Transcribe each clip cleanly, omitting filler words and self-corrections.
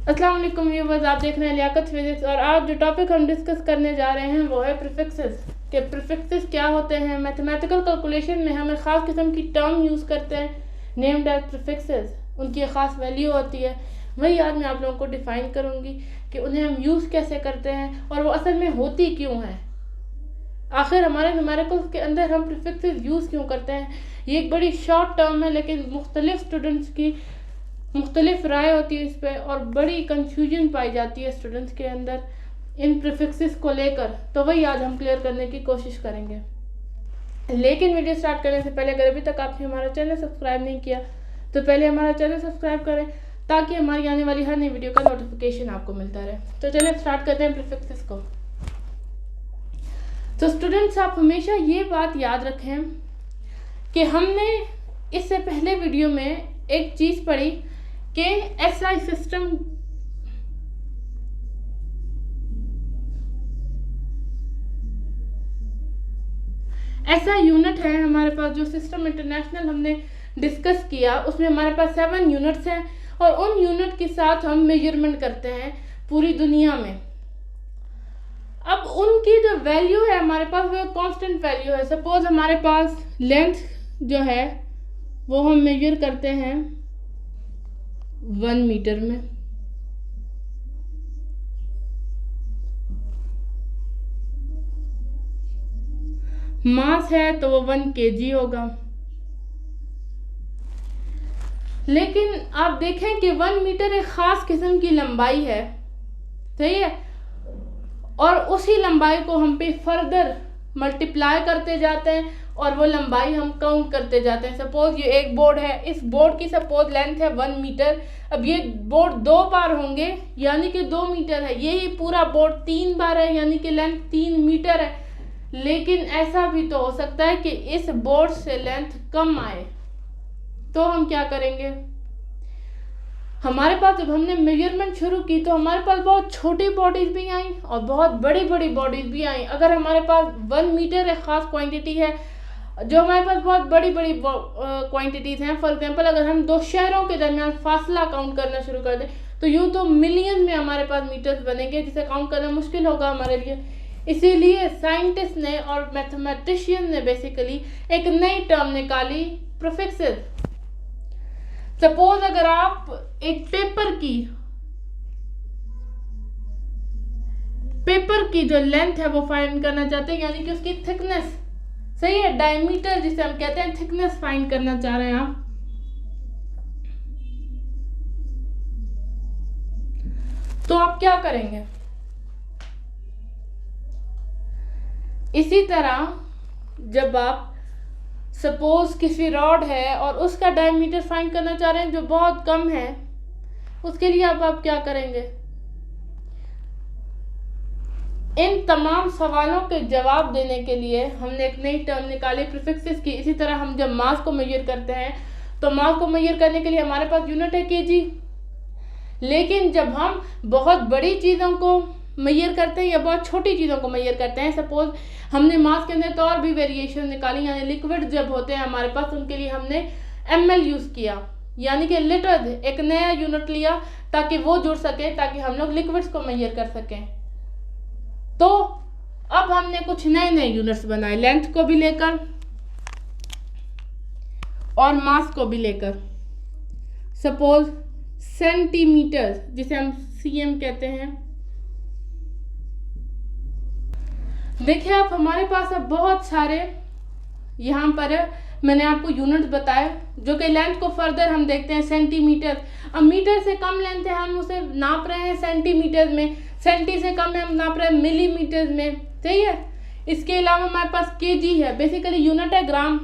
अस्सलाम वालेकुम व्यूअर्स, आप देख रहे हैं लियाकत फिजिक्स। और आज जो टॉपिक हम डिस्कस करने जा रहे हैं वो है प्रीफिक्सेस के प्रीफिक्सेस क्या होते हैं। मैथमेटिकल कैलकुलेशन में हम एक ख़ास किस्म की टर्म यूज़ करते हैं नेम्ड एज प्रीफिक्सेस। उनकी एक ख़ास वैल्यू होती है, वही आज मैं आप लोगों को डिफ़ाइन करूँगी कि उन्हें हम यूज़ कैसे करते हैं और वो असल में होती क्यों हैं। आखिर हमारे न्यूमेरिकल्स के अंदर हम प्रीफिक्सेस यूज़ क्यों करते हैं। ये एक बड़ी शॉर्ट टर्म है, लेकिन मुख्तलिफ स्टूडेंट्स की मुख्तलिफ राय होती है इस पर और बड़ी कंफ्यूजन पाई जाती है स्टूडेंट्स के अंदर इन प्रीफिक्सेस को लेकर। तो वही आज हम क्लियर करने की कोशिश करेंगे। लेकिन वीडियो स्टार्ट करने से पहले अगर अभी तक आपने हमारा चैनल सब्सक्राइब नहीं किया तो पहले हमारा चैनल सब्सक्राइब करें ताकि हमारी आने वाली हर नई वीडियो का नोटिफिकेशन आपको मिलता रहे। तो चलिए स्टार्ट करते हैं प्रीफिक्सेस को। तो स्टूडेंट्स, आप हमेशा ये बात याद रखें कि हमने इससे पहले वीडियो में एक चीज़ पढ़ी कि एसआई सिस्टम ऐसा यूनिट है हमारे पास जो सिस्टम इंटरनेशनल हमने डिस्कस किया, उसमें हमारे पास 7 यूनिट्स हैं और उन यूनिट के साथ हम मेजरमेंट करते हैं पूरी दुनिया में। अब उनकी जो वैल्यू है हमारे पास वो कांस्टेंट वैल्यू है। सपोज हमारे पास लेंथ जो है वो हम मेजर करते हैं 1 मीटर में। मास है तो वो 1 kg होगा। लेकिन आप देखें कि 1 मीटर एक ख़ास किस्म की लंबाई है, सही है, और उसी लंबाई को हम पे फर्दर मल्टीप्लाई करते जाते हैं और वो लंबाई हम काउंट करते जाते हैं। सपोज ये एक बोर्ड है, इस बोर्ड की सपोज लेंथ है 1 मीटर। अब ये बोर्ड 2 बार होंगे यानी कि 2 मीटर है। यही पूरा बोर्ड 3 बार है यानी कि लेंथ 3 मीटर है। लेकिन ऐसा भी तो हो सकता है कि इस बोर्ड से लेंथ कम आए, तो हम क्या करेंगे। हमारे पास जब हमने मेजरमेंट शुरू की तो हमारे पास बहुत छोटी बॉडीज भी आई और बहुत बड़ी बड़ी बॉडीज भी आई। अगर हमारे पास 1 मीटर एक ख़ास क्वांटिटी है, जो हमारे पास बहुत बड़ी बड़ी क्वांटिटीज़ हैं, फॉर एग्जांपल अगर हम 2 शहरों के दरमियान फासला काउंट करना शुरू कर दें तो यूँ तो मिलियन में हमारे पास मीटर्स बनेंगे जिसे काउंट करना मुश्किल होगा हमारे लिए। इसीलिए साइंटिस्ट ने और मैथमेटिशियन ने बेसिकली एक नई टर्म निकाली, प्रीफिक्सेस। सपोज अगर आप एक पेपर की जो लेंथ है वो फाइंड करना चाहते हैं, यानी कि उसकी थिकनेस, सही है, डायमीटर जिसे हम कहते हैं, थिकनेस फाइंड करना चाह रहे हैं आप, तो आप क्या करेंगे। इसी तरह जब आप सपोज किसी रॉड है और उसका डायमीटर फाइंड करना चाह रहे हैं जो बहुत कम है, उसके लिए आप क्या करेंगे। इन तमाम सवालों के जवाब देने के लिए हमने एक नई टर्म निकाली, प्रीफिक्सेस की। इसी तरह हम जब मास को मेजर करते हैं तो मास को मेजर करने के लिए हमारे पास यूनिट है केजी। लेकिन जब हम बहुत बड़ी चीज़ों को मेजर करते हैं या बहुत छोटी चीज़ों को मेजर करते हैं, सपोज हमने मास के अंदर तो और भी वेरिएशन निकाली, यानी लिक्विड जब होते हैं हमारे पास उनके लिए हमने ml यूज़ किया, यानी कि लीटर, एक नया यूनिट लिया ताकि वो जुड़ सके, ताकि हम लोग लिक्विड्स को मेजर कर सकें। तो अब हमने कुछ नए नए यूनिट्स बनाए, लेंथ को भी लेकर और मास को भी लेकर। सपोज सेंटीमीटर जिसे हम cm कहते हैं। देखिए आप, हमारे पास अब बहुत सारे यहाँ पर मैंने आपको यूनिट्स बताए जो कि लेंथ को फर्दर हम देखते हैं सेंटीमीटर। अब मीटर से कम लेंथ है हम उसे नाप रहे हैं सेंटीमीटर में, सेंटी से कम है हम नाप रहे हैं मिलीमीटर में, सही है। इसके अलावा हमारे पास केजी है, बेसिकली यूनिट है ग्राम।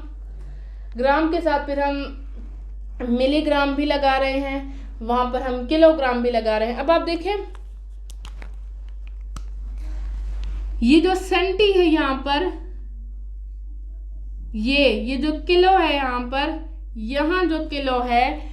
ग्राम के साथ फिर हम मिलीग्राम भी लगा रहे हैं, वहाँ पर हम किलोग्राम भी लगा रहे हैं। अब आप देखें ये जो सेंटी है यहाँ पर, ये जो किलो है यहाँ पर, यहाँ जो किलो है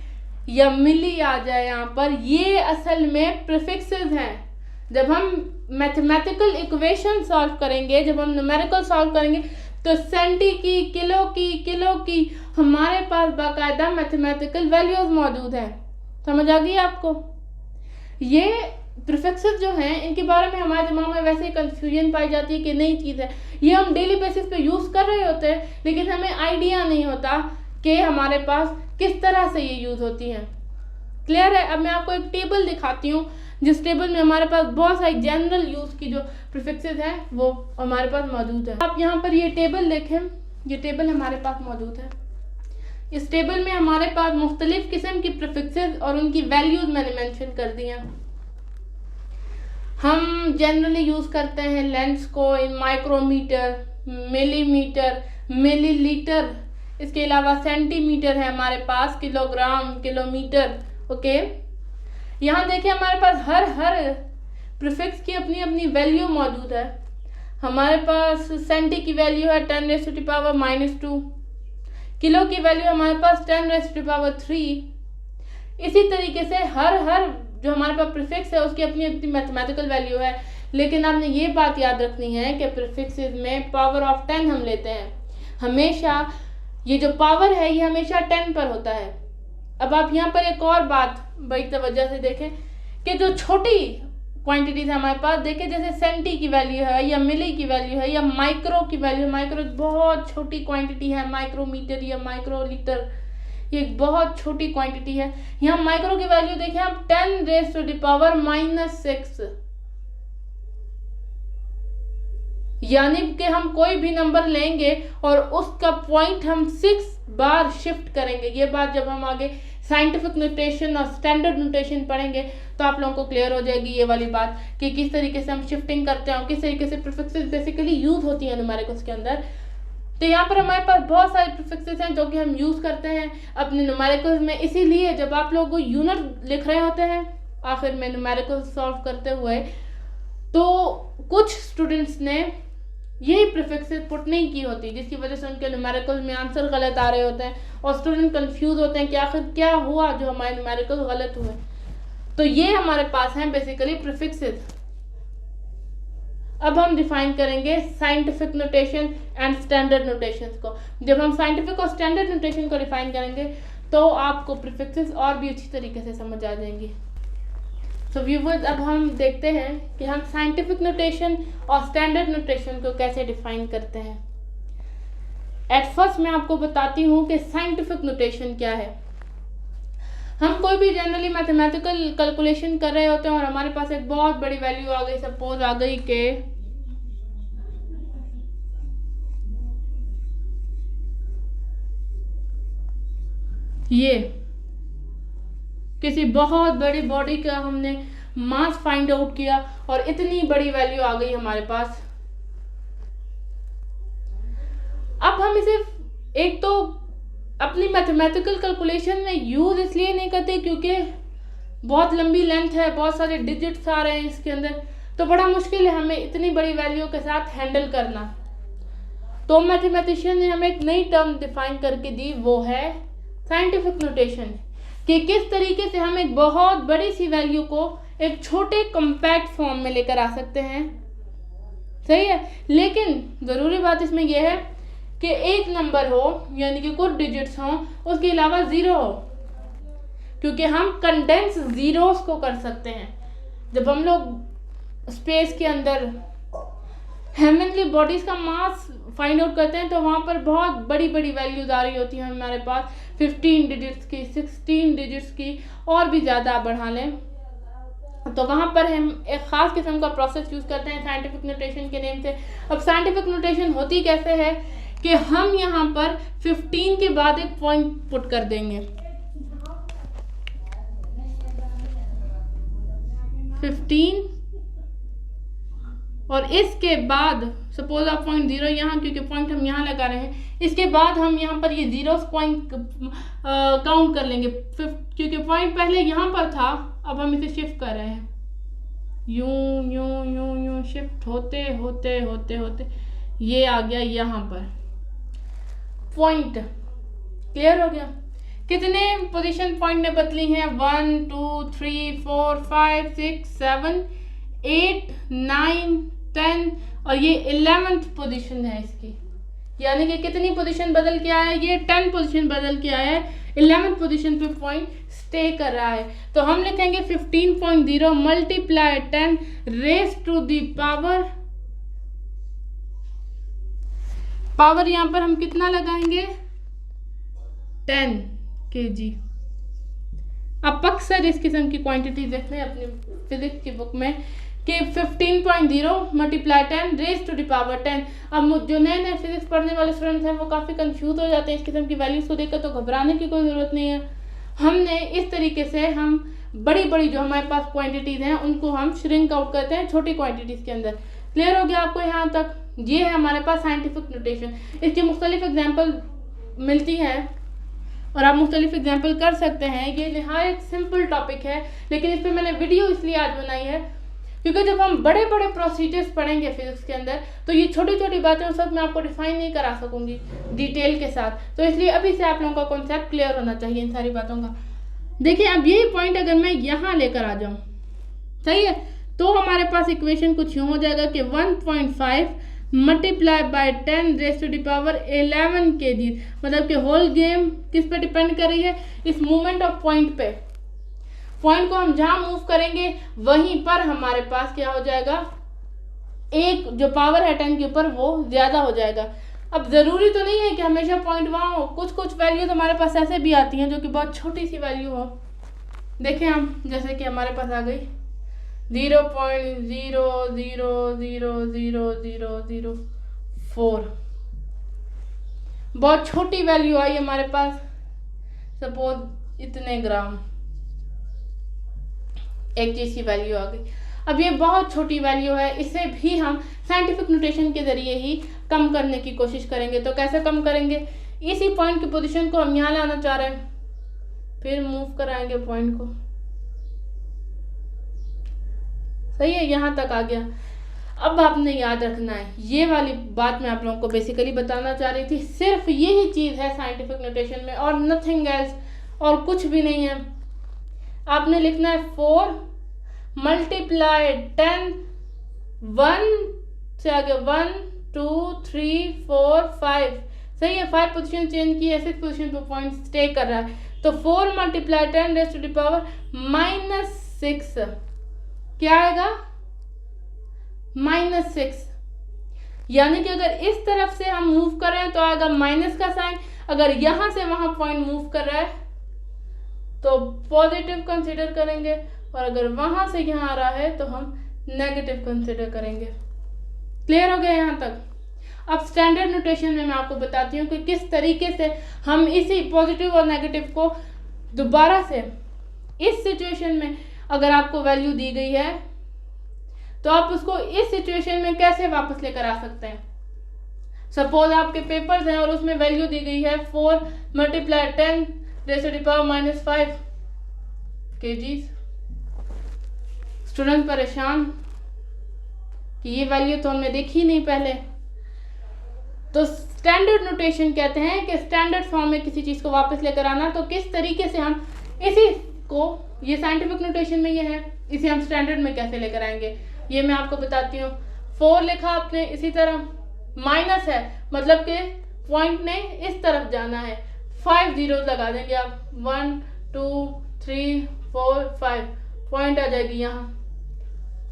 या मिली आ जाए यहाँ पर, ये असल में प्रीफिक्सेस हैं। जब हम मैथमेटिकल इक्वेशन सॉल्व करेंगे, जब हम न्यूमेरिकल सॉल्व करेंगे तो सेंटी की, किलो की हमारे पास बाकायदा मैथमेटिकल वैल्यूज मौजूद है। समझ आ गई आपको। ये प्रीफिक्सेस जो हैं इनके बारे में हमारे दिमाग में वैसे ही कंफ्यूजन पाई जाती है कि नई चीज़ है, ये हम डेली बेसिस पे यूज़ कर रहे होते हैं लेकिन हमें आइडिया नहीं होता कि हमारे पास किस तरह से ये यूज़ होती हैं। क्लियर है? अब मैं आपको एक टेबल दिखाती हूँ जिस टेबल में हमारे पास बहुत सारी जनरल यूज़ की जो प्रीफिक्सेस हैं वो हमारे पास मौजूद है। आप यहाँ पर ये टेबल देखें, ये टेबल हमारे पास मौजूद है। इस टेबल में हमारे पास मुख्तलिफ किस्म की प्रीफिक्सेस और उनकी वैल्यूज़ मैंने मेंशन कर दी हैं। हम जनरली यूज़ करते हैं लेंस को इन माइक्रोमीटर, मिलीमीटर, मिलीलीटर, इसके अलावा सेंटीमीटर है हमारे पास, किलोग्राम, किलोमीटर। ओके, यहाँ देखिए हमारे पास हर प्रीफिक्स की अपनी अपनी वैल्यू मौजूद है। हमारे पास सेंटी की वैल्यू है 10⁻⁻², किलो की वैल्यू हमारे पास 10⁻3। इसी तरीके से हर जो हमारे पास प्रीफिक्स है उसकी अपनी अपनी मैथमेटिकल वैल्यू है। लेकिन आपने ये बात याद रखनी है कि प्रीफिक्सेस में पावर ऑफ 10 हम लेते हैं। हमेशा ये जो पावर है ये हमेशा 10 पर होता है। अब आप यहाँ पर एक और बात बड़ी तवज्जो से देखें कि जो छोटी क्वांटिटीज हमारे पास देखें, जैसे सेंटी की वैल्यू है या मिली की वैल्यू है या माइक्रो की वैल्यू है। माइक्रो बहुत छोटी क्वांटिटी है, माइक्रोमीटर या माइक्रोलीटर ये एक बहुत छोटी क्वांटिटी है। यहाँ माइक्रो की वैल्यू देखें आप 10⁻⁻⁻⁶, यानी कि हम कोई भी नंबर लेंगे और उसका पॉइंट हम 6 बार शिफ्ट करेंगे। ये बात जब हम आगे साइंटिफिक नोटेशन और स्टैंडर्ड नोटेशन पढ़ेंगे तो आप लोगों को क्लियर हो जाएगी ये वाली बात कि किस तरीके से हम शिफ्टिंग करते हैं, किस तरीके से प्रीफिक्सेस बेसिकली यूज होती है न्यूमेरिकल्स के अंदर। तो यहाँ पर हमारे पास बहुत सारे प्रीफिक्सेस हैं जो कि हम यूज़ करते हैं अपने न्यूमेरिकल्स में। इसीलिए जब आप लोग यूनिट लिख रहे होते हैं आखिर में न्यूमेरिकल्स सॉल्व करते हुए, तो कुछ स्टूडेंट्स ने यही प्रीफिक्सेस पुट नहीं की होती, जिसकी वजह से उनके न्यूमेरिकल्स में आंसर गलत आ रहे होते हैं और स्टूडेंट कंफ्यूज होते हैं कि आखिर क्या हुआ जो हमारे न्यूमेरिकल गलत हुए। तो ये हमारे पास हैं बेसिकली प्रीफिक्सेस। अब हम डिफाइन करेंगे scientific notation and standard notations को। जब हम साइंटिफिक और स्टैंडर्ड नोटेशन को डिफाइन करेंगे तो आपको प्रीफिक्सेस और भी अच्छी तरीके से समझ आ जाएंगी। सो व्यूअर्स, अब हम देखते हैं कि हम साइंटिफिक नोटेशन और स्टैंडर्ड नोटेशन को कैसे डिफाइन करते हैं। एट फर्स्ट मैं आपको बताती हूँ कि साइंटिफिक नोटेशन क्या है। हम कोई भी जनरली मैथमेटिकल कैलकुलेशन कर रहे होते हैं और हमारे पास एक बहुत बड़ी वैल्यू आ गई, सपोज आ गई कि ये किसी बहुत बड़ी बॉडी का हमने मास फाइंड आउट किया और इतनी बड़ी वैल्यू आ गई हमारे पास। अब हम इसे एक तो अपनी मैथमेटिकल कैलकुलेशन में यूज इसलिए नहीं करते क्योंकि बहुत लंबी लेंथ है, बहुत सारे डिजिट्स आ रहे हैं इसके अंदर, तो बड़ा मुश्किल है हमें इतनी बड़ी वैल्यू के साथ हैंडल करना। तो मैथमेटिशियन ने हमें एक नई टर्म डिफाइन करके दी, वो है साइंटिफिक नोटेशन, कि किस तरीके से हम एक बहुत बड़ी सी वैल्यू को एक छोटे कॉम्पैक्ट फॉर्म में लेकर आ सकते हैं। सही है, लेकिन ज़रूरी बात इसमें यह है कि एक नंबर हो यानी कि कुछ डिजिट्स हों, उसके अलावा ज़ीरो हो, क्योंकि हम कंडेंस ज़ीरोस को कर सकते हैं। जब हम लोग स्पेस के अंदर हेवनली बॉडीज़ का मास फाइंड आउट करते हैं तो वहाँ पर बहुत बड़ी बड़ी वैल्यूज आ रही होती हैं हमारे पास, 15 डिजिट्स की, 16 डिजिट्स की, और भी ज़्यादा आप बढ़ा लें। तो वहाँ पर हम एक ख़ास किस्म का प्रोसेस यूज़ करते हैं साइंटिफिक नोटेशन के नेम से। अब साइंटिफिक नोटेशन होती कैसे है कि हम यहाँ पर 15 के बाद एक पॉइंट पुट कर देंगे, 15, और इसके बाद सपोज आप पॉइंट 0 यहाँ, क्योंकि पॉइंट हम यहाँ लगा रहे हैं, इसके बाद हम यहाँ पर ये जीरोस पॉइंट काउंट कर लेंगे, क्योंकि पॉइंट पहले यहाँ पर था, अब हम इसे शिफ्ट कर रहे हैं, यूं यूं यूं यूं शिफ्ट होते होते होते होते ये आ गया यहाँ पर पॉइंट। क्लियर हो गया? कितने पोजीशन पॉइंट ने बदली हैं? 1 2 3 4 5 6 7 8 9 10 और ये 11th पोजीशन है इसकी, यानी कि कितनी पोजीशन बदल के आया है, ये 10 पोजीशन बदल के आया है, 11th पोजीशन पे पॉइंट स्टे कर रहा है। तो हम लिखेंगे 15.0 multiply 10 raise to the power यहाँ पर हम कितना लगाएंगे 10 kg। आप अक्सर इस किस्म की क्वांटिटी देखते हैं अपनी फिजिक्स की बुक में कि 15.0 multiply 10 raise to the power 10। अब जो नए नए फिजिक्स पढ़ने वाले स्टूडेंट्स हैं वो काफ़ी कंफ्यूज हो जाते हैं इस किस्म की वैल्यूज़ को देखकर, तो घबराने की कोई ज़रूरत नहीं है। हमने इस तरीके से हम बड़ी बड़ी जो हमारे पास क्वांटिटीज़ हैं उनको हम श्रिंक आउट करते हैं छोटी क्वांटिटीज़ के अंदर। क्लियर हो गया आपको यहाँ तक? ये है हमारे पास साइंटिफिक नोटेशन। इसकी मुख्तलिफ एग्जाम्पल मिलती हैं और आप मुख्तलिफ एग्जाम्पल कर सकते हैं। ये नहायत सिंपल टॉपिक है, लेकिन इस पर मैंने वीडियो इसलिए आज बनाई है क्योंकि जब हम बड़े बड़े प्रोसीजर्स पढ़ेंगे फिजिक्स के अंदर तो ये छोटी छोटी बातें उस वक्त मैं आपको डिफाइन नहीं करा सकूंगी डिटेल के साथ। तो इसलिए अभी से आप लोगों का कॉन्सेप्ट क्लियर होना चाहिए इन सारी बातों का। देखिए अब यही पॉइंट अगर मैं यहाँ लेकर आ जाऊँ, सही है, तो हमारे पास इक्वेशन कुछ यूँ हो जाएगा कि 1.5 multiply by 10 raise to the power 11 kg। मतलब कि होल गेम किस पे डिपेंड कर रही है, इस मूवमेंट ऑफ पॉइंट पे। पॉइंट को हम जहां मूव करेंगे वहीं पर हमारे पास क्या हो जाएगा, एक जो पावर है 10 के ऊपर वो ज्यादा हो जाएगा। अब जरूरी तो नहीं है कि हमेशा पॉइंट वहां हो, कुछ कुछ वैल्यूज हमारे पास ऐसे भी आती हैं जो कि बहुत छोटी सी वैल्यू हो। देखें हम, जैसे कि हमारे पास आ गई 0.000004, बहुत छोटी वैल्यू आई हमारे पास, सपोज इतने ग्राम, एक चीज की वैल्यू आ गई। अब ये बहुत छोटी वैल्यू है, इसे भी हम साइंटिफिक नोटेशन के जरिए ही कम करने की कोशिश करेंगे। तो कैसे कम करेंगे, इसी पॉइंट की पोजीशन को हम यहाँ लाना चाह रहे हैं, फिर मूव कराएंगे पॉइंट को, सही है, यहाँ तक आ गया। अब आपने याद रखना है, ये वाली बात मैं आप लोगों को बेसिकली बताना चाह रही थी, सिर्फ यही चीज़ है साइंटिफिक नोटेशन में और नथिंग एल्स, और कुछ भी नहीं है। आपने लिखना है 4 मल्टीप्लाई 10, 1 से आगे 1 2 3 4 5, सही है, 5 पोजीशन चेंज की है, 6 पोजीशन पे पॉइंट स्टे कर रहा है। तो 4 multiply 10 raise to the power -6 क्या आएगा, -6। यानी कि अगर इस तरफ से हम मूव कर रहे हैं तो आएगा माइनस का साइन, अगर यहां से वहां पॉइंट मूव कर रहा है तो पॉजिटिव कंसीडर करेंगे, और अगर वहां से यहाँ आ रहा है तो हम नेगेटिव कंसीडर करेंगे। क्लियर हो गया यहाँ तक? अब स्टैंडर्ड नोटेशन में मैं आपको बताती हूँ कि किस तरीके से हम इसी पॉजिटिव और नेगेटिव को दोबारा से इस सिचुएशन में, अगर आपको वैल्यू दी गई है तो आप उसको इस सिचुएशन में कैसे वापस लेकर आ सकते हैं। सपोज आपके पेपर्स हैं और उसमें वैल्यू दी गई है 4 multiply 10 raise to the power -5 kg। Student परेशान कि ये वैल्यू तो हमने देखी नहीं पहले। तो स्टैंडर्ड नोटेशन कहते हैं कि स्टैंडर्ड फॉर्म में किसी चीज़ को वापस लेकर आना। तो किस तरीके से हम इसी को, ये साइंटिफिक नोटेशन में ये है, इसे हम स्टैंडर्ड में कैसे लेकर आएंगे ये मैं आपको बताती हूँ। 4 लिखा आपने, इसी तरह माइनस है मतलब कि पॉइंट ने इस तरफ जाना है, 5 जीरोस लगा देंगे आप, 1 2 3 4 5, पॉइंट आ जाएगी यहाँ,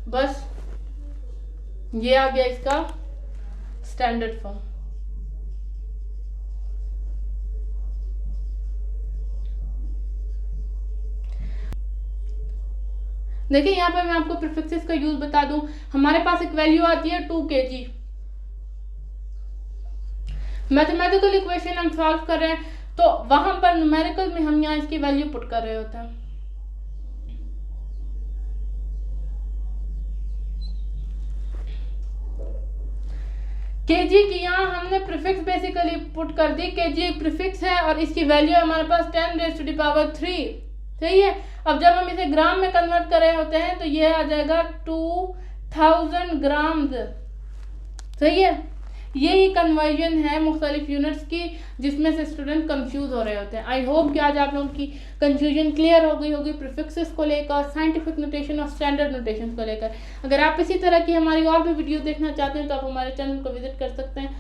बस ये आ गया इसका स्टैंडर्ड फॉर्म। देखिए यहाँ पर मैं आपको प्रीफिक्सेस का यूज बता दूं। हमारे पास एक वैल्यू आती है 2 kg। मैथमेटिकल इक्वेशन हम सॉल्व कर रहे हैं तो वहां पर न्यूमेरिकल में हम यहाँ इसकी वैल्यू पुट कर रहे होते हैं। केजी की यहाँ हमने प्रीफिक्स बेसिकली पुट कर दी। केजी एक प्रीफिक्स है और इसकी वैल्यू हमारे पास 10 रेज़ टू द पावर 3, सही है। अब जब हम इसे ग्राम में कन्वर्ट कर रहे होते हैं तो ये आ जाएगा 2000 ग्राम्स, सही है। यही कन्वर्जन है मुख्तलिफ यूनिट्स की जिसमें से स्टूडेंट कंफ्यूज हो रहे होते हैं। आई होप कि आज आप लोगों की कंफ्यूजन क्लियर हो गई होगी प्रीफिक्सेस को लेकर, साइंटिफिक नोटेशन और स्टैंडर्ड नोटेशन को लेकर। अगर आप इसी तरह की हमारी और भी वीडियो देखना चाहते हैं तो आप हमारे चैनल को विजिट कर सकते हैं।